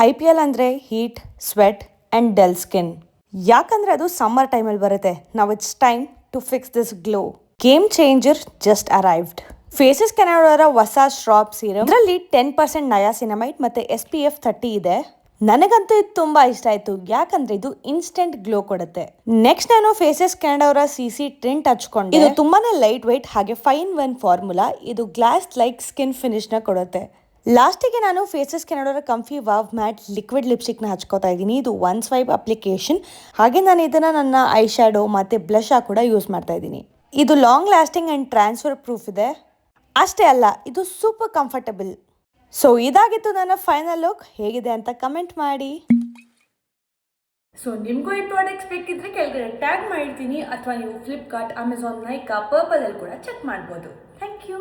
IPL ಅಂದರೆ heat, sweat and dull skin. ಯಾಕಂದರೆ ಅದು ಸಮ್ಮರ್ ಟೈಮಲ್ಲಿ ಬರುತ್ತೆ. ನಾವು it's time to fix this glow. Game changer just arrived. Faces ಕೆನಡಾರ ಹೊಸ ಸ್ಟ್ರಾಪ್ ಸೀರಮ್. ಇದರಲ್ಲಿ 10% ನಯಾಸಿನಮೈಡ್ ಮತ್ತು SPF 30 ಇದೆ. ನನಗಂತೂ ಇದು ತುಂಬಾ ಇಷ್ಟ ಆಯ್ತು, ಯಾಕಂದ್ರೆ ಇದು ಇನ್ಸ್ಟೆಂಟ್ ಗ್ಲೋ ಕೊಡುತ್ತೆ. ನೆಕ್ಸ್ಟ್ ನಾನು ಫೇಸಸ್ ಕೆನಡಾ CC ಟಿಂಟ್ ಹಚ್ಕೊಂಡೆ. ಇದು ತುಂಬಾನೇ ಲೈಟ್ ವೆಯ್ಟ್ ಹಾಗೆ ಫೈನ್ ಒನ್ ಫಾರ್ಮುಲಾ. ಇದು ಗ್ಲಾಸ್ ಲೈಕ್ ಸ್ಕಿನ್ ಫಿನಿಶ್ ನ ಕೊಡುತ್ತೆ. ಲಾಸ್ಟಿಗೆ ನಾನು Faces Canada comfy wow matte liquid ಲಿಪ್ಸ್ಟಿಕ್ನ ಹಚ್ಕೋತಾ ಇದ್ದೀನಿ. ಇದು ಒನ್ ಸ್ವೈಪ್ ಅಪ್ಲಿಕೇಶನ್. ಹಾಗೆ ನಾನು ಇದನ್ನು ನನ್ನ ಐ ಶ್ಯಾಡೋ ಮತ್ತು ಬ್ಲಷ್ ಕೂಡ ಯೂಸ್ ಮಾಡ್ತಾ ಇದ್ದೀನಿ. ಇದು long lasting and transfer proof ಇದೆ. ಅಷ್ಟೇ ಅಲ್ಲ, ಇದು ಸೂಪರ್ ಕಂಫರ್ಟಬಲ್. ಸೊ ಇದಾಗಿತ್ತು ನನ್ನ ಫೈನಲ್ ಲುಕ್. ಹೇಗಿದೆ ಅಂತ ಕಮೆಂಟ್ ಮಾಡಿ. ಸೊ ನಿಮಗೂ ಈ ಪ್ರಾಡಕ್ಟ್ಸ್ ಬೇಕಿದ್ರೆ ಕೆಳಗಡೆ ಟ್ಯಾಗ್ ಮಾಡಿರ್ತೀನಿ, ಅಥವಾ ನೀವು ಫ್ಲಿಪ್ಕಾರ್ಟ್, ಅಮೆಝಾನ್, ನೈಕಾ, ಪರ್ಪಲ್ ಅಲ್ಲಿ ಕೂಡ ಚೆಕ್ ಮಾಡ್ಬೋದು. Thank you.